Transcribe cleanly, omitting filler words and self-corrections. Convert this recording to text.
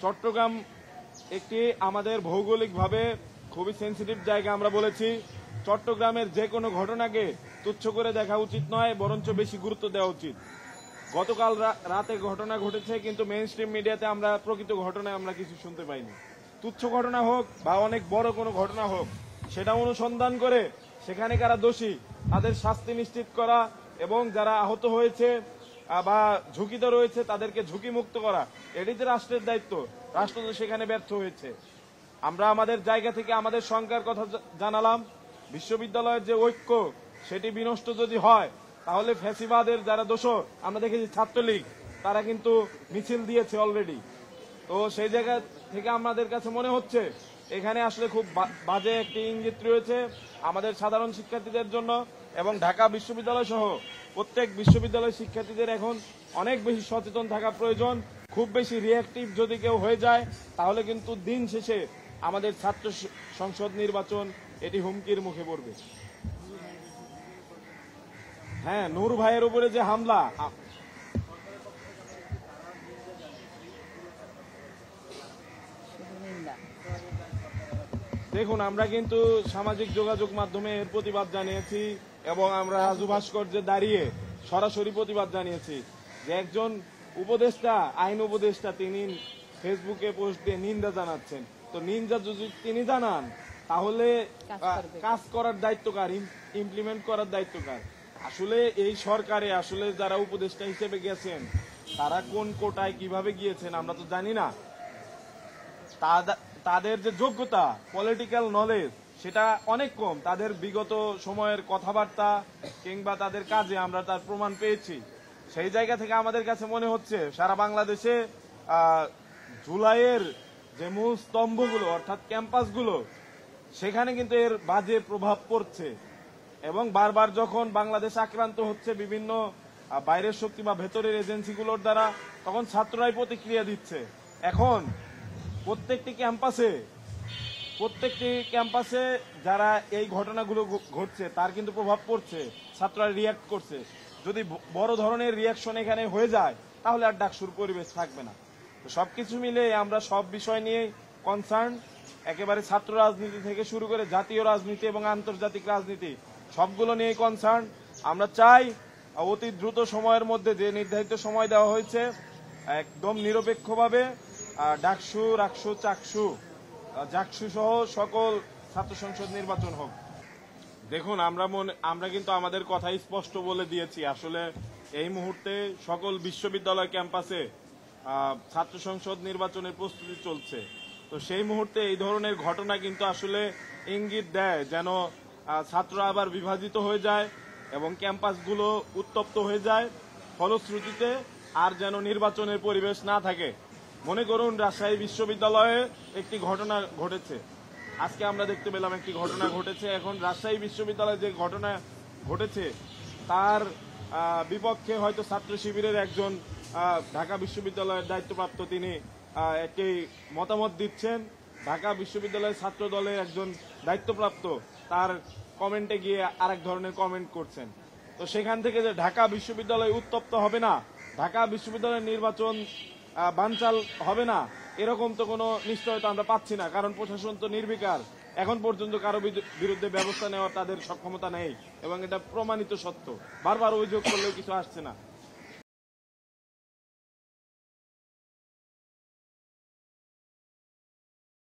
চট্টগ্রাম একটি আমাদের ভৌগোলিকভাবে খুবই সেন্সিটিভ জায়গা। আমরা বলেছি চট্টগ্রামের যে কোনো ঘটনাকে তুচ্ছ করে দেখা উচিত নয়, বরঞ্চ বেশি গুরুত্ব দেওয়া উচিত। গতকাল রাতে ঘটনা ঘটেছে, কিন্তু মেইন স্ট্রিম মিডিয়াতে আমরা প্রকৃত ঘটনায় আমরা কিছু শুনতে পাইনি। তুচ্ছ ঘটনা হোক বা অনেক বড় কোনো ঘটনা হোক, সেটা অনুসন্ধান করে সেখানে কারা দোষী তাদের শাস্তি নিশ্চিত করা এবং যারা আহত হয়েছে বা ঝুঁকিতে রয়েছে তাদেরকে ঝুঁকি মুক্ত করা, এটি যে রাষ্ট্রের দায়িত্ব। রাষ্ট্র তো সেখানে ব্যর্থ হয়েছে। আমরা আমাদের জায়গা থেকে আমাদের শঙ্কার কথা জানালাম। বিশ্ববিদ্যালয়ের যে ঐক্য সেটি বিনষ্ট যদি হয়, তাহলে ফ্যাসিবাদের যারা দোষর, আমরা দেখেছি ছাত্রলীগ, তারা কিন্তু মিছিল দিয়েছে অলরেডি। তো সেই জায়গা থেকে আমাদের কাছে মনে হচ্ছে এখানে আসলে খুব বাজে একটি ইঙ্গিত রয়েছে আমাদের সাধারণ শিক্ষার্থীদের জন্য, এবং ঢাকা বিশ্ববিদ্যালয় সহ প্রত্যেক বিশ্ববিদ্যালয় শিক্ষার্থীদের এখন অনেক বেশি সচেতন থাকা প্রয়োজন। খুব বেশি রিঅ্যাক্টিভ যদি কেউ হয়ে যায়, তাহলে কিন্তু দিন শেষে আমাদের ছাত্র সংসদ নির্বাচন এটি হুমকির মুখে পড়বে। হ্যাঁ, নূর ভাইয়ের উপরে যে হামলা, দেখুন আমরা কিন্তু সামাজিক যোগাযোগ মাধ্যমে এর প্রতিবাদ জানিয়েছি এবং আমরা রাজু ভাস্কর্যে দাঁড়িয়ে সরাসরি প্রতিবাদ জানিয়েছি যে একজন উপদেষ্টা, আইন উপদেষ্টা, তিনি ফেসবুকে পোস্ট দিয়ে নিন্দা জানাচ্ছেন। তো নিন্দা যদি তিনি জানান, তাহলে কাজ করার দায়িত্ব কার, ইমপ্লিমেন্ট করার দায়িত্ব কার? আসলে এই সরকারে আসলে যারা উপদেষ্টা হিসেবে গেছেন তারা কোন কোটায় কিভাবে গিয়েছেন আমরা তো জানি না। তাদের যে যোগ্যতা, পলিটিক্যাল নলেজ, সেটা অনেক কম। তাদের বিগত সময়ের কথাবার্তা কিংবা তাদের কাজে আমরা তার প্রমাণ পেয়েছি। সেই জায়গা থেকে আমাদের কাছে মনে হচ্ছে সারা বাংলাদেশে জুলাইয়ের যে মূল স্তম্ভগুলো অর্থাৎ ক্যাম্পাসগুলো, সেখানে কিন্তু এর বাজে প্রভাব পড়ছে। এবং বারবার যখন বাংলাদেশ আক্রান্ত হচ্ছে বিভিন্ন বাইরের শক্তি বা ভেতরের এজেন্সিগুলোর দ্বারা, তখন ছাত্ররাই প্রতিক্রিয়া দিচ্ছে। এখন প্রত্যেকটি ক্যাম্পাসে যারা এই ঘটনাগুলো ঘটছে তার কিন্তু প্রভাব পড়ছে, ছাত্ররা রিয়াক্ট করছে। যদি বড় ধরনের রিয়াকশন এখানে হয়ে যায়, তাহলে আর ডাকসুর পরিবেশ থাকবে না। তো সবকিছু মিলে আমরা সব বিষয় নিয়ে কনসার্ন, একেবারে ছাত্র রাজনীতি থেকে শুরু করে জাতীয় রাজনীতি এবং আন্তর্জাতিক রাজনীতি সবগুলো নিয়ে কনসার্ন। আমরা চাই অতি দ্রুত সময়ের মধ্যে, যে নির্ধারিত সময় দেওয়া হয়েছে, একদম নিরপেক্ষভাবে ডাকসু, রাকসু, চাকসু, জাকসু সহ সকল ছাত্র সংসদ নির্বাচন হোক। দেখুন আমরা কিন্তু আমাদের কথাই স্পষ্ট বলে দিয়েছি। আসলে এই মুহূর্তে সকল বিশ্ববিদ্যালয় ক্যাম্পাসে ছাত্র সংসদ নির্বাচনের প্রস্তুতি চলছে। তো সেই মুহূর্তে এই ধরনের ঘটনা কিন্তু আসলে ইঙ্গিত দেয় যেন ছাত্ররা আবার বিভাজিত হয়ে যায় এবং ক্যাম্পাসগুলো উত্তপ্ত হয়ে যায়। ফলশ্রুতিতে আর যেন নির্বাচনের পরিবেশ না থাকে। মনে করুন রাজশাহী বিশ্ববিদ্যালয়ে একটি ঘটনা ঘটেছে, আজকে আমরা দেখতে পেলাম একটি ঘটনা ঘটেছে। এখন রাজশাহী বিশ্ববিদ্যালয়ে যে ঘটনা ঘটেছে তার বিপক্ষে হয়তো ছাত্র শিবিরের একজন ঢাকা বিশ্ববিদ্যালয়ের দায়িত্বপ্রাপ্ত তিনি একটি মতামত দিচ্ছেন। ঢাকা বিশ্ববিদ্যালয়ের ছাত্র দলের একজন দায়িত্বপ্রাপ্ত তার কমেন্টে গিয়ে আরেক ধরনের কমেন্ট করছেন। তো সেখান থেকে যে ঢাকা বিশ্ববিদ্যালয় উত্তপ্ত হবে না, ঢাকা বিশ্ববিদ্যালয়ের নির্বাচন বানচাল হবে না, এরকম তো কোনো নিশ্চয়তা আমরা পাচ্ছি না। কারণ প্রশাসন তো নির্বিকার, এখন পর্যন্ত কারো বিরুদ্ধে ব্যবস্থা নেওয়ার তাদের সক্ষমতা নেই এবং এটা প্রমাণিত সত্য। বারবার অভিযোগ করলেও কিছু আসছে না।